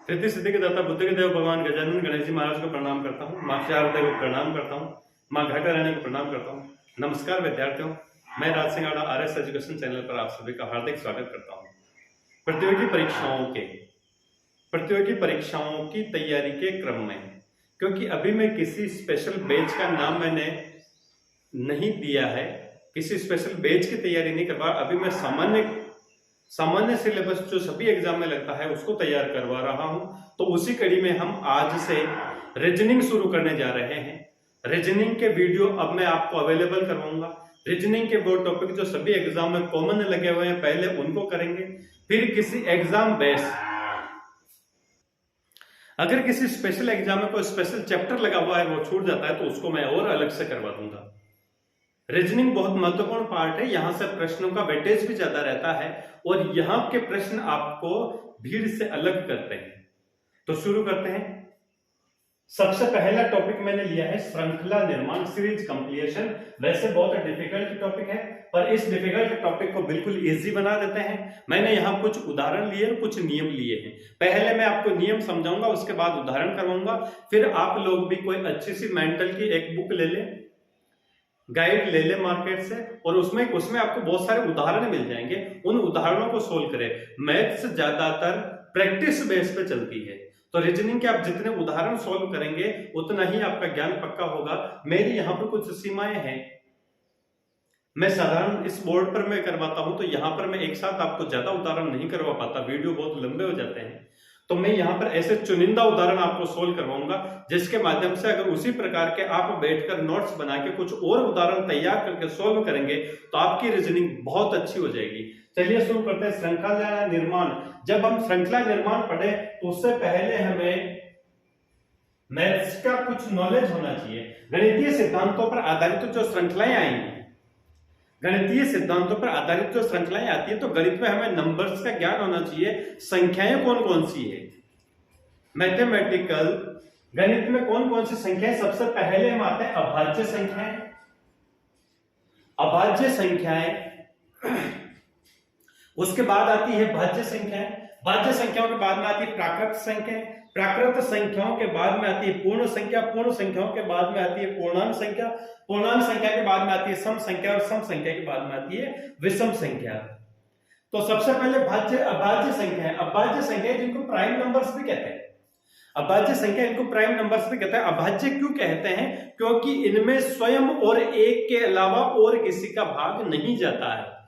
रिद्धि सिद्धि के दाता बुद्ध के देव भगवान गजानन गणेश जी महाराज को प्रणाम करता हूँ। माँ शारदा को प्रणाम करता हूँ। माँ घाटा रानी को प्रणाम करता हूँ। नमस्कार विद्यार्थियों, मैं राज सिंह आड़ा आर एस एजुकेशन चैनल पर आप सभी का हार्दिक स्वागत करता हूँ। प्रतियोगी परीक्षाओं की तैयारी के क्रम में, क्योंकि अभी मैं किसी स्पेशल बैच का नाम मैंने नहीं दिया है, किसी स्पेशल बैच की तैयारी नहीं करवा, अभी मैं सामान्य सिलेबस जो सभी एग्जाम में लगता है उसको तैयार करवा रहा हूं। तो उसी कड़ी में हम आज से रीजनिंग शुरू करने जा रहे हैं। रीजनिंग के वीडियो अब मैं आपको अवेलेबल करवाऊंगा। रीजनिंग के वो टॉपिक जो सभी एग्जाम में कॉमन लगे हुए हैं पहले उनको करेंगे, फिर किसी एग्जाम बेस, अगर किसी स्पेशल एग्जाम में कोई स्पेशल चैप्टर लगा हुआ है वो छूट जाता है तो उसको मैं और अलग से करवा दूंगा। रीजनिंग बहुत महत्वपूर्ण पार्ट है, यहां से प्रश्नों का वेटेज भी ज्यादा रहता है और यहां के प्रश्न आपको भीड़ से अलग करते हैं। तो शुरू करते हैं। सबसे पहला टॉपिक मैंने लिया है श्रृंखला निर्माण, सीरीज कंप्लीशन। वैसे बहुत डिफिकल्ट टॉपिक है, पर इस डिफिकल्ट टॉपिक को बिल्कुल इजी बना देते हैं। मैंने यहाँ कुछ उदाहरण लिए, कुछ नियम लिए हैं। पहले मैं आपको नियम समझाऊंगा, उसके बाद उदाहरण करवाऊंगा। फिर आप लोग भी कोई अच्छी सी मेंटल की एक बुक ले लें, गाइड ले ले मार्केट से, और उसमें आपको बहुत सारे उदाहरण मिल जाएंगे। उन उदाहरणों को सोल्व करें। मैथ्स ज्यादातर प्रैक्टिस बेस पे चलती है, तो रीजनिंग के आप जितने उदाहरण सोल्व करेंगे उतना ही आपका ज्ञान पक्का होगा। मेरी यहाँ पर कुछ सीमाएं हैं, मैं साधारण इस बोर्ड पर मैं करवाता हूं तो यहाँ पर मैं एक साथ आपको ज्यादा उदाहरण नहीं करवा पाता, वीडियो बहुत लंबे हो जाते हैं। तो मैं यहाँ पर ऐसे चुनिंदा उदाहरण आपको सोल्व करवाऊंगा, जिसके माध्यम से अगर उसी प्रकार के आप बैठकर नोट्स बना के कुछ और उदाहरण तैयार करके सोल्व करेंगे तो आपकी रीजनिंग बहुत अच्छी हो जाएगी। चलिए शुरू करते हैं। श्रृंखला निर्माण। जब हम श्रृंखला निर्माण पढ़े तो उससे पहले हमें मैथ्स का कुछ नॉलेज होना चाहिए। गणितीय सिद्धांतों पर आधारित जो श्रृंखलाएं आएंगी, गणितीय सिद्धांतों पर आधारित जो श्रृंखलाएं आती है, तो गणित में हमें नंबर्स का ज्ञान होना चाहिए। संख्याएं कौन कौन सी है, मैथमेटिकल गणित में कौन कौन सी संख्याएं। सबसे पहले हम आते हैं अभाज्य संख्याएं। अभाज्य संख्याएं उसके बाद आती है भाज्य संख्याएं। भाज्य संख्याओं के बाद में आती है प्राकृत संख्याएं। प्राकृत संख्याओं के बाद में आती है पूर्ण संख्या। पूर्ण संख्याओं के बाद में आती है पूर्णांक संख्या। पूर्णांक संख्या के बाद में आती है सम संख्या, और सम संख्या के बाद में आती है विषम संख्या। तो सबसे पहले भाज्य अभाज्य संख्या है। अभाज्य संख्या जिनको प्राइम नंबर्स भी कहते हैं, अभाज्य संख्या इनको प्राइम नंबर्स भी कहते हैं। अभाज्य क्यों कहते हैं? क्योंकि इनमें स्वयं और एक के अलावा और किसी का भाग नहीं जाता है।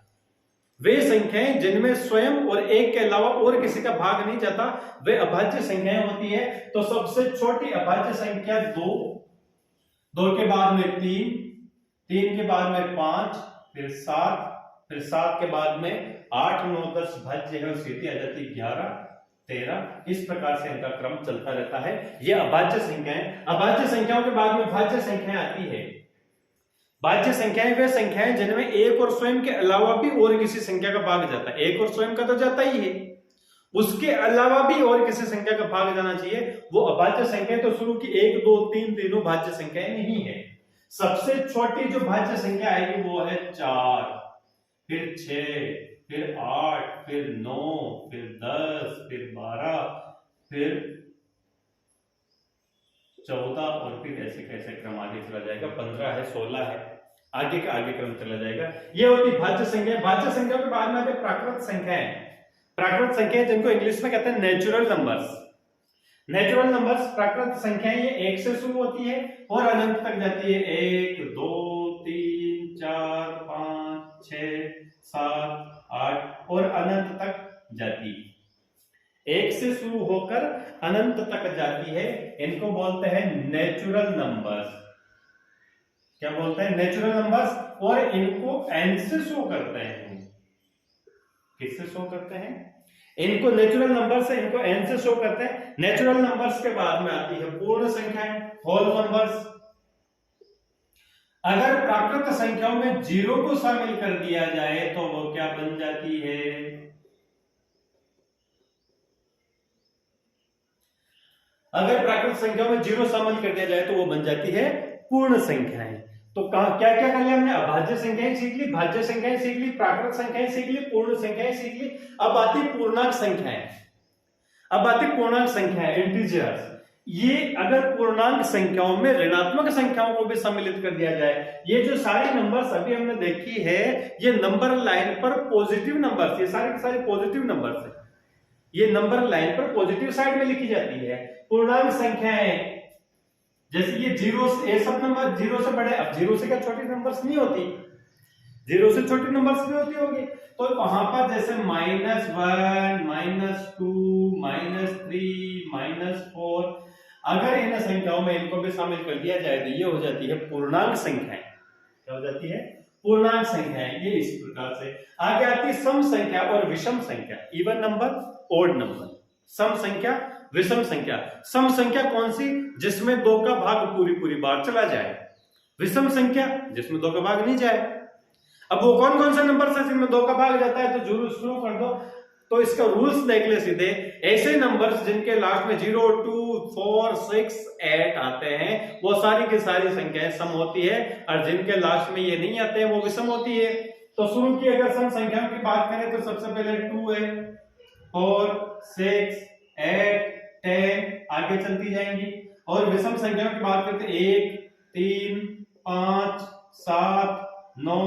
वे संख्याएं जिनमें स्वयं और एक के अलावा और किसी का भाग नहीं जाता, वे अभाज्य संख्याएं होती है। तो सबसे छोटी अभाज्य संख्या 2, 2 के बाद में 3, 3 के बाद में 5, फिर 7, फिर 7 के बाद में 8, 9, 10 भाज्य है, सीधी आ जाती है 11, 13। इस प्रकार से इनका क्रम चलता रहता है। ये अभाज्य संख्याएं। अभाज्य संख्याओं के बाद में भाज्य संख्याएं आती है। भाज्य संख्याएं वे संख्याएं जिनमें एक और स्वयं के अलावा भी और किसी संख्या का भाग जाता है। एक और स्वयं का तो जाता ही है, उसके अलावा भी और किसी संख्या का भाग जाना चाहिए, वो अभाज्य संख्या। तो शुरू की 1, 2, 3 तीनों भाज्य संख्याएं नहीं है। सबसे छोटी जो भाज्य संख्या आएगी वो है 4, फिर 6, फिर 8, फिर 9, फिर 10, फिर 12, फिर 14, और फिर ऐसे कैसे क्रम आगे चला जाएगा। 15 है, 16 है, आगे का आगे क्रम चला जाएगा। ये होती भाज्य संख्या। भाज्य संख्या के बाद में आते प्राकृत संख्याएं। प्राकृत संख्याएं जिनको इंग्लिश में कहते हैं नेचुरल नंबर्स। नेचुरल नंबर्स प्राकृत संख्याएं ये 1 से शुरू होती है और अनंत तक जाती है। 1, 2, 3, 4, 5, 6, 7, 8 और अनंत तक जाती है। 1 से शुरू होकर अनंत तक जाती है। इनको बोलते हैं नेचुरल नंबर्स। क्या बोलते हैं? Natural numbers. और इनको एन से शो करते हैं। किससे शो करते हैं? इनको नेचुरल नंबर से, इनको एन से शो करते हैं। नेचुरल नंबर्स के बाद में आती है पूर्ण संख्याएं, होल नंबर्स। अगर प्राकृत संख्याओं में 0 को शामिल कर दिया जाए तो वो क्या बन जाती है? अगर प्राकृत संख्याओं में 0 शामिल कर दिया जाए तो वो बन जाती है पूर्ण संख्याएं। तो क्या क्या कर लिया हमने? अभाज्य संख्याएं सीख ली, भाज्य संख्याएं सीख ली, प्राकृत संख्याएं सीख ली, पूर्ण संख्याएं सीख ली। अब आती पूर्णांक संख्याएं। अब आती है पूर्णांक संख्या, इंटीजर्स। ये अगर पूर्णांक संख्याओं में ऋणात्मक संख्याओं को भी सम्मिलित कर दिया जाए, ये जो सारी नंबर्स अभी हमने देखी है, ये नंबर लाइन पर पॉजिटिव नंबर्स, ये सारे के सारे पॉजिटिव नंबर्स है, ये नंबर लाइन पर पॉजिटिव साइड में लिखी जाती है। पूर्णांक संख्याएं जैसे ये जीरो, ये सब नंबर जीरो से बड़े, अब जीरो से क्या छोटी नंबर्स नहीं होती, जीरो से छोटी नंबर्स भी होती होगी, तो वहां पर जैसे -1, -2, -3, -4, अगर इन संख्याओं में इनको भी शामिल कर दिया जाए तो ये हो जाती है पूर्णांक संख्याएं। क्या हो जाती है? पूर्णांक संख्याएं। ये इस प्रकार से आगे आती है सम संख्या और विषम संख्या, इवन नंबर, ओड नंबर। सम संख्या, विषम संख्या। सम संख्या कौन सी? जिसमें 2 का भाग पूरी पूरी बार चला जाए। विषम संख्या जिसमें 2 का भाग नहीं जाए। अब वो कौन कौन से नंबर है जिनमें 2 का भाग जाता है? तो जरूर शुरू कर दो, तो इसका रूल्स देख ले सीधे। ऐसे नंबर्स जिनके लास्ट में 0, 2, 4, 6, 8 आते हैं, वो सारी की सारी संख्याएं सम होती है, और जिनके लास्ट में ये नहीं आते हैं वो विषम होती है। तो शुरू की अगर सम संख्याओं की बात करें तो सबसे पहले 2 है, 4, 6, 8, 10 आगे चलती जाएंगी। और विषम संख्याओं की बात करते हैं 1, 3, 5, 7, 9,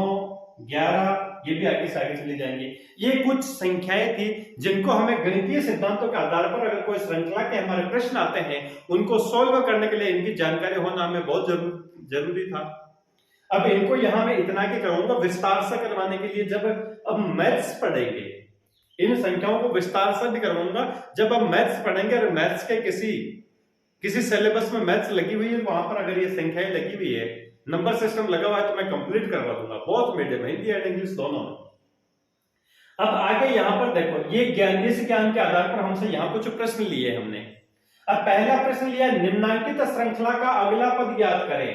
11, ये भी आगे से आगे चली जाएंगी। ये कुछ संख्याएं थी जिनको हमें गणितीय सिद्धांतों के आधार पर अगर कोई श्रृंखला के हमारे प्रश्न आते हैं, उनको सॉल्व करने के लिए इनकी जानकारी होना हमें बहुत जरूरी था। अब इनको यहां मैं इतना की करूंगा विस्तार से करवाने के लिए, जब अब मैथ्स पढ़ेंगे इन संख्याओं को विस्तार से भी करवाऊंगा। जब अब मैथ्स पढ़ेंगे और मैथ्स के किसी सिलेबस में मैथ्स लगी हुई है, वहां पर अगर ये संख्याएं लगी हुई है, नंबर सिस्टम लगा हुआ है, तो मैं कंप्लीट करवा दूंगा बहुत मीडियम में, हिंदी एंड इंग्लिश दोनों में। अब आगे यहां पर देखो, ये ज्ञान, इस ज्ञान के आधार पर हमसे यहां कुछ प्रश्न लिए हमने। अब पहला प्रश्न लिया, निम्नांकित श्रृंखला का अगला पद ज्ञात करें।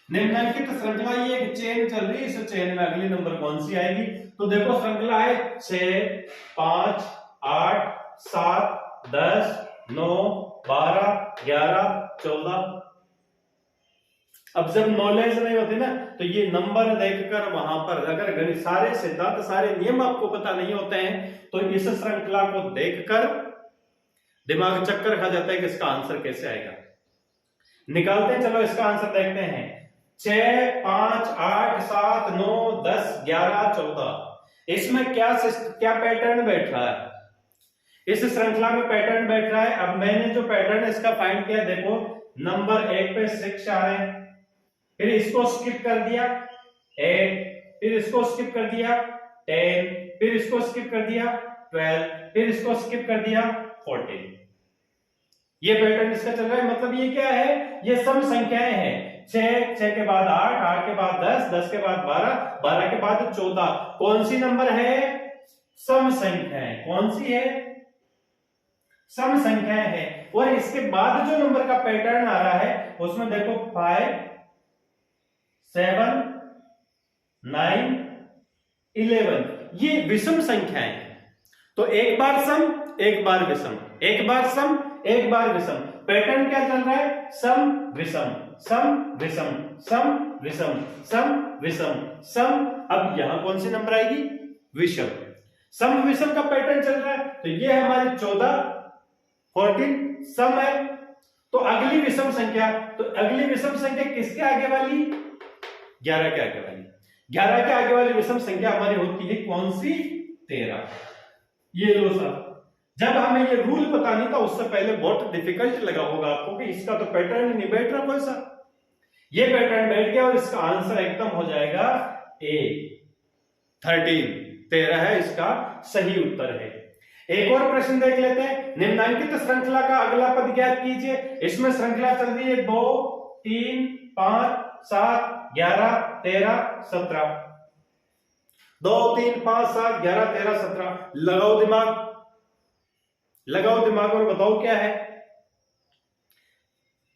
निम्नांकित श्रृंखला, ये एक चेन चल रही है, इस चेन में अगली नंबर कौन सी आएगी? तो देखो श्रृंखला है 6, 5, 8, 7, 10, 9, 12, 11, 14। अब जब नॉलेज नहीं होती ना, तो ये नंबर देखकर वहां पर अगर गणित सारे सिद्धांत सारे नियम आपको पता नहीं होते हैं, तो इस श्रृंखला को देखकर दिमाग चक्कर खा जाता है कि इसका आंसर कैसे आएगा। निकालते हैं, चलो इसका आंसर देखते हैं। 6, 5, 8, 7, 9, 10, 11, 14। इसमें क्या पैटर्न बैठ रहा है? इस श्रृंखला में पैटर्न बैठ रहा है। अब मैंने जो पैटर्न इसका फाइंड किया, देखो नंबर 1 पे 6 आ रहे हैं, फिर इसको स्किप कर दिया 8, फिर इसको स्किप कर दिया 10, फिर इसको स्किप कर दिया 12, फिर इसको स्किप कर दिया 14। ये पैटर्न इसका चल रहा है। मतलब ये क्या है? ये सम संख्याएं हैं। 6 के बाद 8, 8 के बाद 10, 10 के बाद 12, 12 के बाद 14। कौन सी नंबर है? सम संख्याएं। कौन सी है? सम संख्याएं है। और इसके बाद जो नंबर का पैटर्न आ रहा है, उसमें देखो 5, 7, 9, 11, ये विषम संख्याएं हैं। तो एक बार सम, एक बार विषम, एक बार सम, एक बार विषम। पैटर्न क्या चल रहा है? सम विषम, सम विषम, सम विषम, सम विषम, सम। अब यहां कौन सी नंबर आएगी? विषम। सम विषम का पैटर्न चल रहा है, तो ये हमारी 14, 14 सम है। तो अगली विषम संख्या, तो अगली विषम संख्या किसके आगे वाली? 11 के आगे वाली। 11 के आगे वाली विषम संख्या हमारी होती है कौन सी? 13। ये लो सर, जब हमें ये रूल पता नहीं था, उससे पहले बहुत डिफिकल्ट लगा होगा आपको कि इसका तो पैटर्न नहीं बैठ रहा कोई सा। ये पैटर्न बैठ गया और इसका आंसर एकदम हो जाएगा ए, 13। 13 है इसका सही उत्तर है। एक और प्रश्न देख लेते हैं। निम्नांकित श्रृंखला का अगला पद ज्ञात कीजिए। इसमें श्रृंखला चल रही है 2, 3, 5, 7, 11, 13, 17। 2, 3, 5, 7, 11, 13, 17। लगाओ दिमाग, लगाओ दिमाग और बताओ क्या है।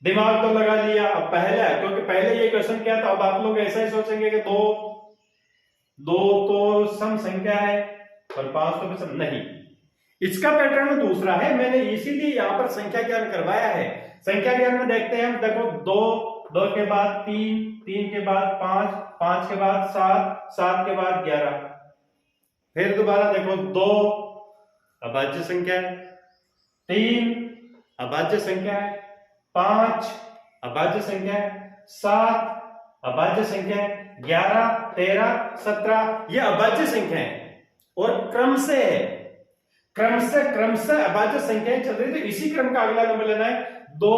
दिमाग तो लगा लिया। अब पहले, क्योंकि पहले ये क्वेश्चन क्या था, अब आप लोग ऐसा ही सोचेंगे कि दो तो सम संख्या है और 5 तो विषम नहीं। इसका पैटर्न दूसरा है। मैंने इसीलिए यहां पर संख्या ज्ञान करवाया है। संख्या ज्ञान में देखते हैं हम, देखो 2 के बाद 3, 3 के बाद 5, 5 के बाद 7, 7 के बाद 11, फिर दोबारा देखो 2 अभाज्य संख्या है, 3 अभाज्य संख्या है, 5 अभाज्य संख्या है, 7 अभाज्य संख्या है, 11, 13, 17 ये अभाज्य संख्या है और क्रम से अभाज्य संख्याएं चल रही। तो इसी क्रम का अगला नंबर लेना है। 2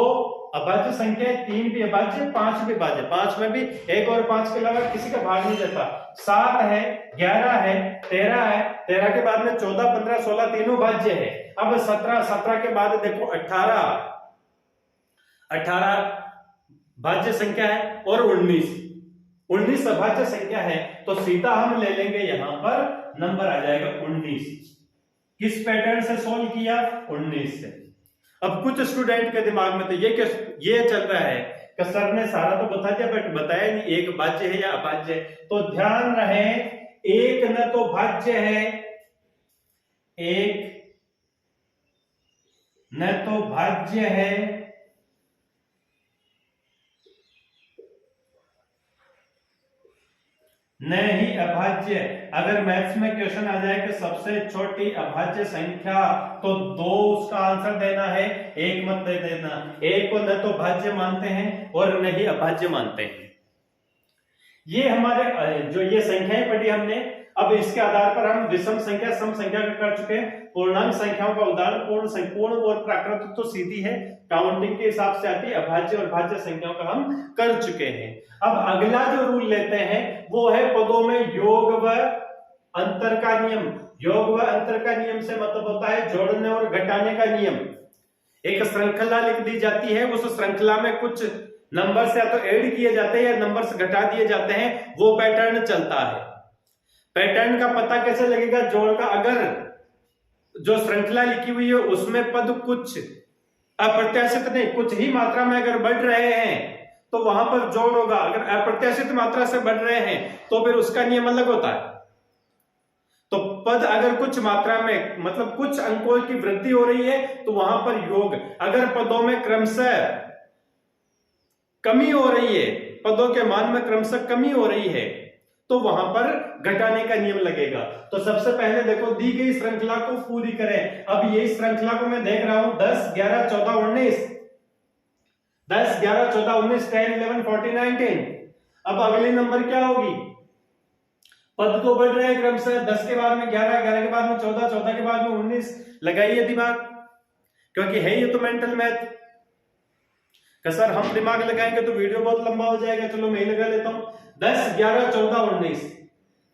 अभाज्य संख्या, 3 भी अभाज्य, 5 भी अभाज्य, 5 में भी 1 और 5 के अलावा किसी का भाग नहीं देता। 7 है, 11 है, 13 है, 13 के बाद में 14, 15, 16 तीनों भाज्य है। अब 17 के बाद देखो 18 भाज्य संख्या है और 19 अभाज्य संख्या है। तो सीधा हम ले लेंगे यहां पर नंबर आ जाएगा 19। किस पैटर्न से सोल्व किया? 19 से। अब कुछ स्टूडेंट के दिमाग में तो ये चल रहा है कि सर ने सारा तो बता दिया बट बताया नहीं एक भाज्य है या अभाज्य है। तो ध्यान रहे, एक न तो भाज्य है, एक न तो भाज्य है, न ही अभाज्य। अगर मैथ्स में क्वेश्चन आ जाए कि सबसे छोटी अभाज्य संख्या, तो 2 उसका आंसर देना है, 1 मत दे देना। एक को न तो भाज्य मानते हैं और न ही अभाज्य मानते हैं। ये हमारे जो ये संख्याएं पढ़ी हमने, अब इसके आधार पर हम विषम संख्या, सम संख्या का कर चुके हैं। पूर्णांक संख्याओं का उदाहरण पूर्ण और प्राकृत तो सीधी है, काउंटिंग के हिसाब से आती है। अभाज्य और भाज्य संख्याओं का हम कर चुके हैं। अब अगला जो रूल लेते हैं वो है पदों में योग व अंतर का नियम। योग व अंतर का नियम से मतलब होता है जोड़ने और घटाने का नियम। एक श्रृंखला लिख दी जाती है, उस श्रृंखला में कुछ नंबर्स या तो ऐड किए जाते हैं या नंबर्स घटा दिए जाते हैं, वो पैटर्न चलता है। पैटर्न का पता कैसे लगेगा? जोड़ का, अगर जो श्रृंखला लिखी हुई है उसमें पद कुछ अप्रत्याशित नहीं, कुछ ही मात्रा में अगर बढ़ रहे हैं तो वहां पर जोड़ होगा। अगर अप्रत्याशित मात्रा से बढ़ रहे हैं तो फिर उसका नियम अलग होता है। तो पद अगर कुछ मात्रा में मतलब कुछ अंकों की वृद्धि हो रही है तो वहां पर योग। अगर पदों में क्रमशः कमी हो रही है, पदों के मान में क्रमशः कमी हो रही है, तो वहां पर घटाने का नियम लगेगा। तो सबसे पहले देखो दी गई श्रृंखला को पूरी करें। अब यही श्रृंखला को मैं देख रहा हूं 10, 11, 14, 19, 10, 11, 14, 19, 10, 11, 14, 19। अब अगली नंबर क्या होगी? पद तो बढ़ रहे हैं क्रमशः, 10 के बाद में 11, 11 के बाद में 14, 14 के बाद में 19। लगाइए दिमाग, क्योंकि है ये तो मेंटल मैथ का। सर हम दिमाग लगाएंगे तो वीडियो बहुत लंबा हो जाएगा, चलो मैं ही लगा लेता हूं। 10, 11, 14, 19,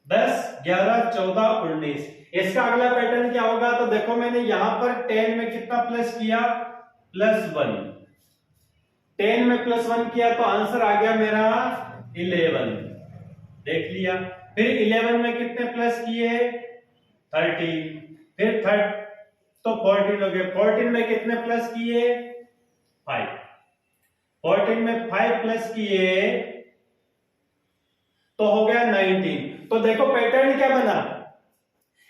10, 11, 14, 19। इसका अगला पैटर्न क्या होगा? तो देखो मैंने यहां पर 10 में कितना प्लस किया? +1। 10 में +1 किया तो आंसर आ गया मेरा 11। देख लिया। फिर 11 में कितने प्लस किए? 13। फिर 3 तो 14 हो गए। 14 में कितने प्लस किए? 5। 14 में 5 प्लस किए तो हो गया 19। तो देखो पैटर्न क्या बना,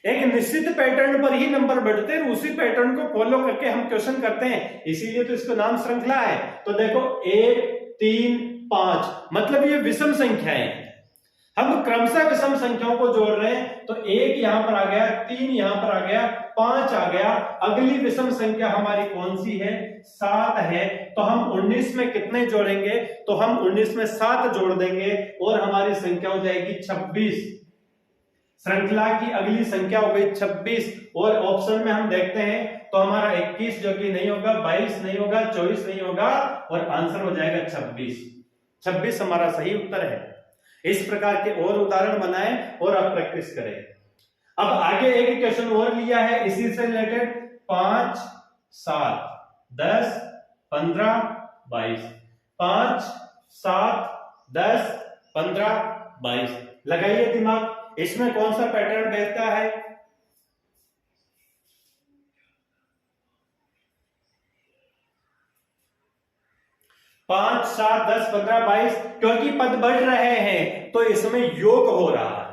एक निश्चित पैटर्न पर ही नंबर बढ़ते हैं, उसी पैटर्न को फॉलो करके हम क्वेश्चन करते हैं, इसीलिए तो इसका नाम श्रृंखला है। तो देखो 1, 3, 5 मतलब ये विषम संख्याएं हैं। हम क्रमशः विषम संख्याओं को जोड़ रहे हैं। तो 1 यहां पर आ गया, 3 यहां पर आ गया, 5 आ गया। अगली विषम संख्या हमारी कौन सी है? 7 है। तो हम 19 में कितने जोड़ेंगे? तो हम 19 में 7 जोड़ देंगे और हमारी संख्या हो जाएगी 26। श्रृंखला की अगली संख्या हो गई 26। और ऑप्शन में हम देखते हैं तो हमारा 21 जो कि नहीं होगा, 22 नहीं होगा, 24 नहीं होगा और आंसर हो जाएगा 26। 26 हमारा सही उत्तर है। इस प्रकार के और उदाहरण बनाएं और आप प्रैक्टिस करें। अब आगे एक क्वेश्चन और लिया है इसी से रिलेटेड। 5, 7, 10, 15, 22। 5, 7, 10, 15, 22। लगाइए दिमाग, इसमें कौन सा पैटर्न बैठता है? पांच, 7, 10, 15, 22। क्योंकि पद बढ़ रहे हैं तो इसमें योग हो रहा है।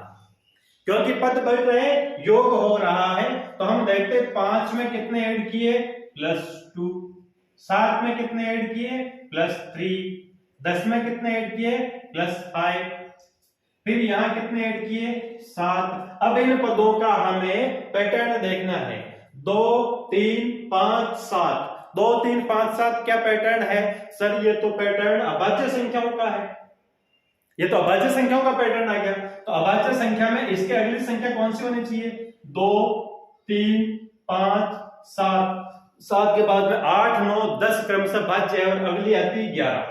क्योंकि पद बढ़ रहे हैं, योग हो रहा है। तो हम देखते 5 में कितने ऐड किए? +2। 7 में कितने ऐड किए? +3। 10 में कितने ऐड किए? +5। फिर यहां कितने ऐड किए? 7। अब इन पदों का हमें पैटर्न देखना है। 2, 3, 5 7, 2 3 5 7 क्या पैटर्न है सर? ये तो पैटर्न अभाज्य संख्याओं का है, ये तो अभाज्य संख्याओं का पैटर्न आ गया। तो अभाज्य संख्या में इसके अगली संख्या कौन सी होनी चाहिए? 2 3 5 7, 7 के बाद में 8 9 10 क्रमशः भाज्य है और अगली आती 11,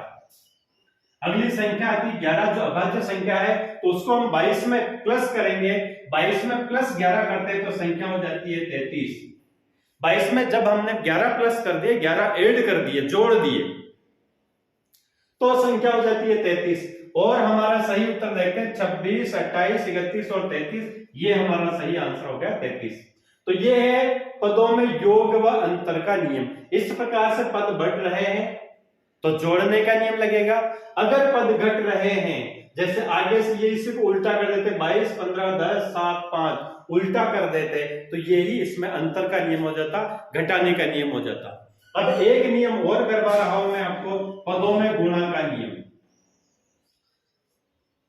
अगली संख्या आती 11 जो अभाज्य संख्या है। तो उसको हम 22 में प्लस करेंगे, 22 में प्लस 11 करते हैं तो संख्या हो जाती है 33। 22 में जब हमने 11 प्लस कर दिए, 11 ऐड कर दिए, जोड़ दिए, तो संख्या हो जाती है 33। और हमारा सही उत्तर देखते हैं 26 28 31 और 33, ये हमारा सही आंसर हो गया 33। तो ये है पदों में योग व अंतर का नियम। इस प्रकार से पद बढ़ रहे हैं तो जोड़ने का नियम लगेगा, अगर पद घट रहे हैं जैसे आगे से ये इसी को उल्टा कर देते 22 15 10 7 5 उल्टा कर देते तो यही इसमें अंतर का नियम हो जाता, घटाने का नियम हो जाता। अब एक नियम और करवा रहा हूं मैं आपको, पदों में गुणा का नियम।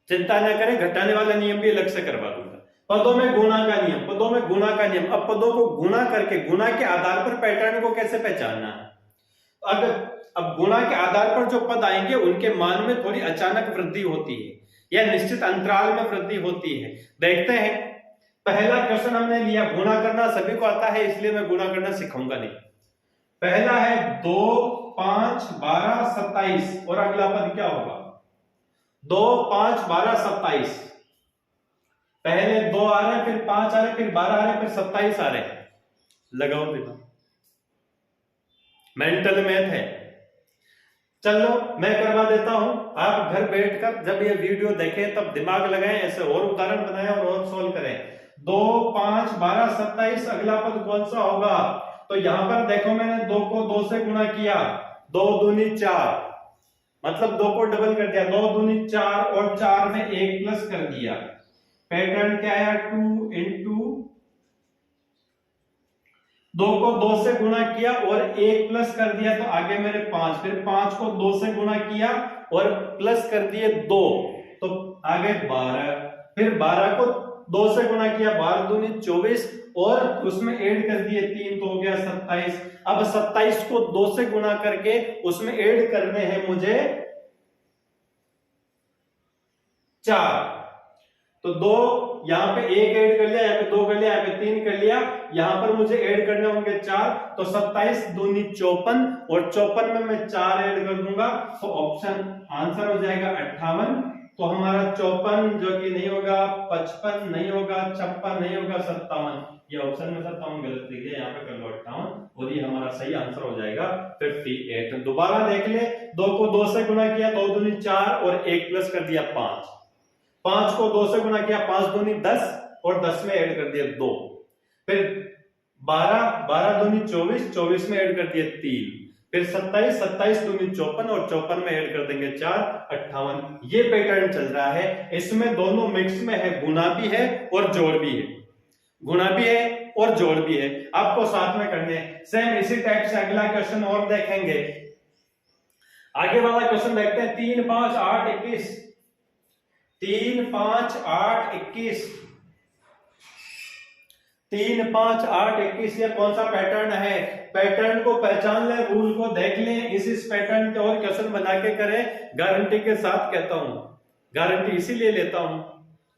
चिंता न करें, घटाने वाला नियम भी अलग से करवा दूंगा। पदों में गुणा का नियम, पदों में गुणा का नियम। अब पदों को गुणा करके गुणा के आधार पर पैटर्न को कैसे पहचानना है? अब गुणा के आधार पर जो पद आएंगे उनके मान में थोड़ी अचानक वृद्धि होती है या निश्चित अंतराल में वृद्धि होती है। देखते हैं, पहला क्वेश्चन हमने लिया, गुणा करना सभी को आता है इसलिए मैं गुणा करना सिखाऊंगा नहीं। पहला है 2 5 12 27 और अगला पद क्या होगा? 2 5 12 27, पहले 2 आ रहे, फिर 5 आ रहे, फिर 12 आ रहे, फिर 27 आ रहे। लगाओ देखो, मेंटल मैथ है। चलो मैं करवा देता हूं, आप घर बैठकर जब ये वीडियो देखें तब दिमाग लगाएं, ऐसे और उदाहरण बनाएं और सोल्व करें। 2 5 12 27, अगला पद कौन सा होगा? तो यहां पर देखो मैंने 2 को 2 से गुणा किया, 2 दूनी 4, मतलब 2 को डबल कर दिया, 2 दूनी 4 और 4 में 1 प्लस कर दिया। पैटर्न क्या आया? 2 इंटू 2 को 2 से गुणा किया और 1 प्लस कर दिया तो आगे मेरे 5, फिर 5 को 2 से गुणा किया और प्लस कर दिए 2 तो आगे 12, फिर 12 को 2 से गुणा किया, 12 दूनी 24 और उसमें ऐड कर दिए 3 तो हो गया 27। अब 27 को 2 से गुणा करके उसमें ऐड करने हैं मुझे 4, तो 2 यहां पे 1 ऐड कर लिया, यहाँ पे 2 कर लिया, यहाँ पे 3 कर लिया, यहां पर मुझे ऐड करने होंगे 4, तो 27 दूनी 54 और 54 में मैं 4 ऐड कर दूंगा तो ऑप्शन आंसर हो जाएगा 58। तो हमारा 54 जो कि नहीं होगा, 55 नहीं होगा, 56 नहीं होगा, 57, ये ऑप्शन में 57 गलत लिख दिया, यहाँ पे कर लो 58 और ये हमारा सही आंसर हो जाएगा 58। दोबारा देख ले, 2 को 2 से गुणा किया, 2 दूनी 4 और 1 प्लस कर दिया 5, 5 को 2 से गुणा किया, 5 दूनी 10 और 10 में ऐड कर दिया 2, फिर 12 12 दूनी 24, 24 में ऐड कर दिए 3, फिर 27 27 दूनी 54 और 54 में ऐड कर देंगे 4, 58। ये पैटर्न चल रहा है, इसमें दोनों मिक्स में है, गुणा भी है और जोड़ भी है, गुणा भी है और जोड़ भी है, आपको साथ में करने हैं। सेम इसी टाइप से अगला क्वेश्चन और देखेंगे। आगे वाला क्वेश्चन देखते हैं, 3 5 8 21, 3 5 8 21, 3 5 8 21, ये कौन सा पैटर्न है? पैटर्न को पहचान ले, रूल को देख ले, इस पैटर्न के और क्वेश्चन बना के करें, गारंटी के साथ कहता हूं। गारंटी इसीलिए लेता हूं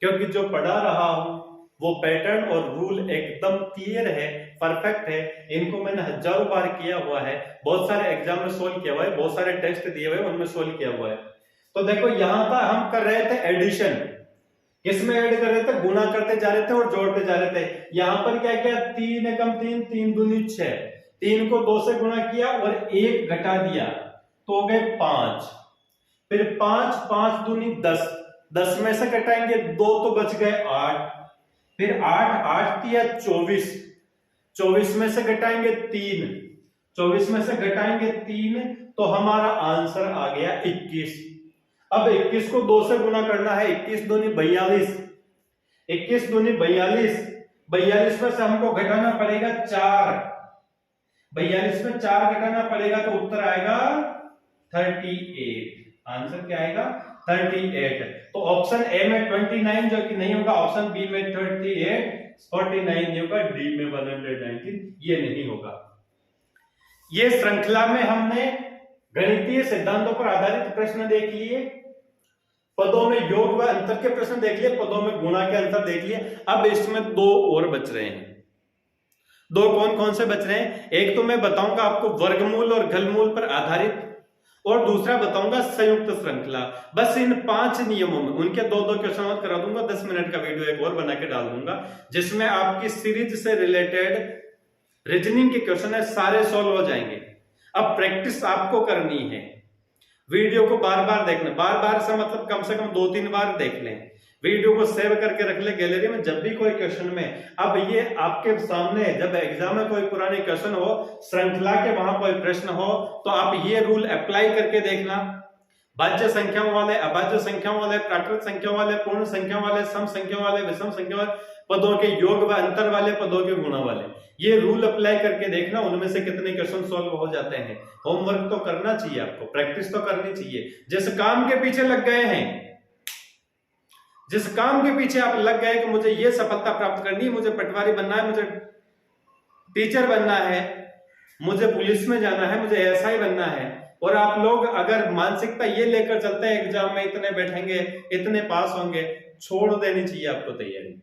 क्योंकि जो पढ़ा रहा हूं वो पैटर्न और रूल एकदम क्लियर है, परफेक्ट है। इनको मैंने हजारों बार किया हुआ है, बहुत सारे एग्जाम में सोल्व किया हुआ है, बहुत सारे टेस्ट दिए हुए उनमें सोल्व किया हुआ है। तो देखो यहां था हम कर रहे थे एडिशन, किसमें ऐड कर रहे थे? गुणा करते जा रहे थे और जोड़ते जा रहे थे। यहां पर क्या किया? 3 एकम 3, 3 दूनी 6, 3 को 2 से गुणा किया और 1 घटा दिया तो हो गए 5, फिर 5 5 दूनी 10, 10 में से घटाएंगे 2 तो बच गए 8, फिर 8 8 दिया 24, 24 में से घटाएंगे 3, 24 में से घटाएंगे 3 तो हमारा आंसर आ गया 21। अब 21 को 2 से गुणा करना है, 21 दूनी 42, 21 दूनी 42, 42 में से हमको घटाना पड़ेगा 4, 42 में 4 घटाना पड़ेगा तो उत्तर आएगा 38। आंसर क्या आएगा? 38। तो ऑप्शन ए में 29 जो कि नहीं होगा, ऑप्शन बी में 38, 49 नहीं होगा, डी में 119 ये नहीं होगा। ये श्रृंखला में हमने गणितीय सिद्धांतों पर आधारित प्रश्न देख लिए, पदों में योग व अंतर के प्रश्न देख लिए, पदों में गुणा के अंतर देख लिए। अब इसमें दो और बच रहे हैं। दो कौन कौन से बच रहे हैं? एक तो मैं बताऊंगा आपको वर्गमूल और घनमूल पर आधारित, और दूसरा बताऊंगा संयुक्त श्रृंखला। बस इन 5 नियमों में उनके दो क्वेश्चन और करा दूंगा। 10 मिनट का वीडियो एक और बना के डाल दूंगा जिसमें आपकी सीरीज से रिलेटेड रीजनिंग के क्वेश्चन है सारे सॉल्व हो जाएंगे। अब प्रैक्टिस आपको करनी है, वीडियो को बार बार देखना, बार बार से मतलब कम से कम 2-3 बार देख लें, वीडियो को सेव करके रख ले गैलरी में। जब भी कोई क्वेश्चन में, अब ये आपके सामने जब एग्जाम में कोई पुराने क्वेश्चन हो, श्रृंखला के वहां कोई प्रश्न हो, तो आप ये रूल अप्लाई करके देखना। भाज्य संख्याओं वाले, अभाज्य संख्याओं वाले, प्राकृत संख्याओं वाले, पूर्ण संख्याओं वाले, सम संख्याओं वाले, विषम संख्या वाले, पदों के योग व अंतर वाले, पदों के गुणा वाले, ये रूल अप्लाई करके देखना, उनमें से कितने क्वेश्चन सॉल्व हो जाते हैं। होमवर्क तो करना चाहिए आपको, प्रैक्टिस तो करनी चाहिए। जिस काम के पीछे लग गए हैं, जिस काम के पीछे आप लग गए कि मुझे ये सफलता प्राप्त करनी है, मुझे पटवारी बनना है, मुझे टीचर बनना है, मुझे पुलिस में जाना है, मुझे एसआई बनना है, और आप लोग अगर मानसिकता ये लेकर चलते हैं एग्जाम में इतने बैठेंगे, इतने पास होंगे, छोड़ देनी चाहिए आपको तैयारी।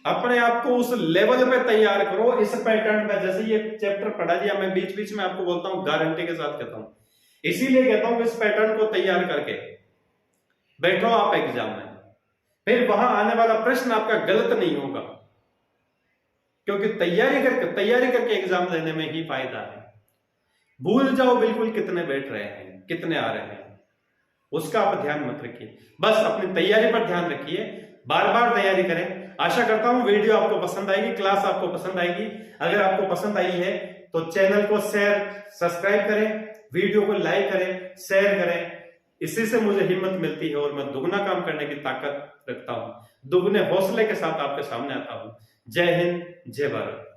अपने आप को उस लेवल पे तैयार करो, इस पैटर्न पे। जैसे ये चैप्टर पढ़ा दिया, मैं बीच बीच में आपको बोलता हूँ, गारंटी के साथ कहता हूँ, इसीलिए कहता हूँ कि इस पैटर्न को तैयार करके बैठो आप एग्जाम में, फिर वहां आने वाला प्रश्न आपका गलत नहीं होगा, क्योंकि तैयारी करके एग्जाम देने में ही फायदा है। भूल जाओ बिल्कुल कितने बैठ रहे हैं, कितने आ रहे हैं, उसका आप ध्यान मत रखिए, बस अपनी तैयारी पर ध्यान रखिए, बार बार तैयारी करें। आशा करता हूं वीडियो आपको पसंद आएगी, क्लास आपको पसंद आएगी। अगर आपको पसंद आई है तो चैनल को सब्सक्राइब करें, वीडियो को लाइक करें, शेयर करें। इसी से मुझे हिम्मत मिलती है और मैं दुगना काम करने की ताकत रखता हूं, दुगने हौसले के साथ आपके सामने आता हूं। जय हिंद, जय भारत।